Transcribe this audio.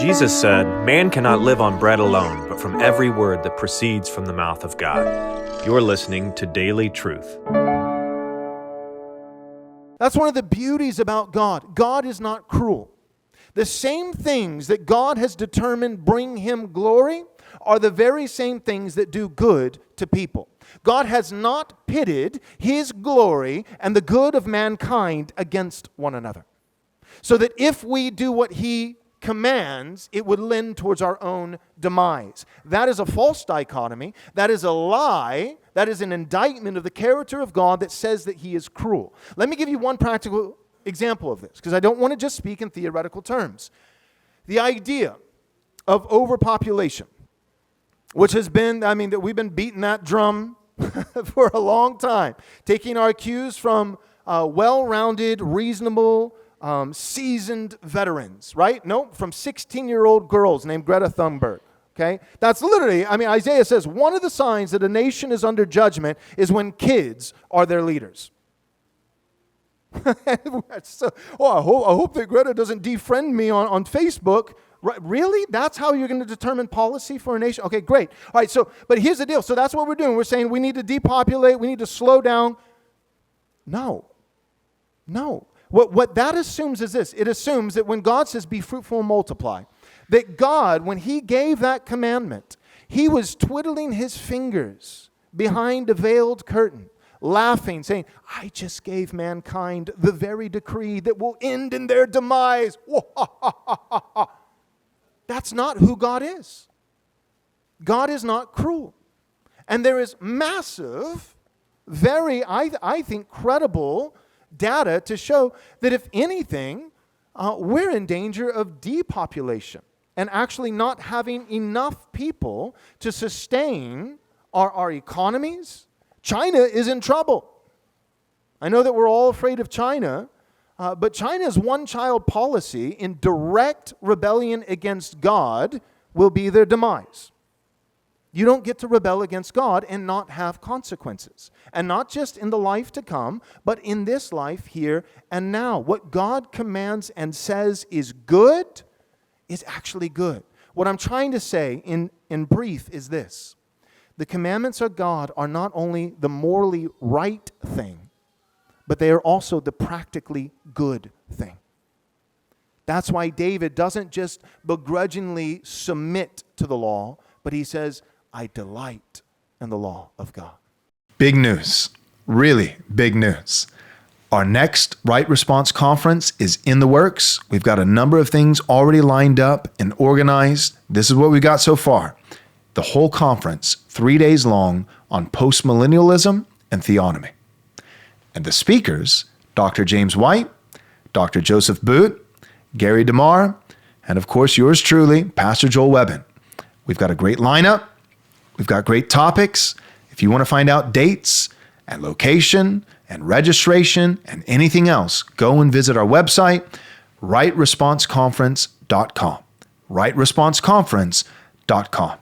Jesus said, "Man cannot live on bread alone, but from every word that proceeds from the mouth of God." You're listening to Daily Truth. That's one of the beauties about God. God is not cruel. The same things that God has determined bring him glory are the very same things that do good to people. God has not pitted his glory and the good of mankind against one another, so that if we do what he commands, it would lend towards our own demise. That is a false dichotomy. That is a lie. That is an indictment of the character of God that says that he is cruel. Let me give you one practical example of this, because I don't want to just speak in theoretical terms. The idea of overpopulation, which has been, that we've been beating that drum for a long time, taking our cues from well-rounded, reasonable, seasoned veterans, right? No, from 16-year-old girls named Greta Thunberg, okay? That's literally, Isaiah says, one of the signs that a nation is under judgment is when kids are their leaders. I hope that Greta doesn't defriend me on Facebook. Really? That's how you're going to determine policy for a nation? Okay, great. All right, but here's the deal. So that's what we're doing. We're saying we need to depopulate, we need to slow down. No. What that assumes is this. It assumes that when God says, be fruitful and multiply, that God, when he gave that commandment, he was twiddling his fingers behind a veiled curtain, laughing, saying, I just gave mankind the very decree that will end in their demise. That's not who God is. God is not cruel. And there is massive, very, I think, credible data to show that if anything, we're in danger of depopulation and actually not having enough people to sustain our economies. China is in trouble. I know that we're all afraid of China, but China's one-child policy in direct rebellion against God will be their demise. You don't get to rebel against God and not have consequences. And not just in the life to come, but in this life here and now. What God commands and says is good is actually good. What I'm trying to say in brief is this. The commandments of God are not only the morally right thing, but they are also the practically good thing. That's why David doesn't just begrudgingly submit to the law, but he says, I delight in the law of God. Big news, really big news. Our next Right Response Conference is in the works. We've got a number of things already lined up and organized. This is what we got so far. The whole conference, 3 days long, on Postmillennialism and Theonomy. And the speakers, Dr. James White, Dr. Joseph Boot, Gary DeMar, and of course yours truly, Pastor Joel Webbon. We've got a great lineup. We've got great topics. If you want to find out dates and location and registration and anything else, go and visit our website, rightresponseconference.com. rightresponseconference.com.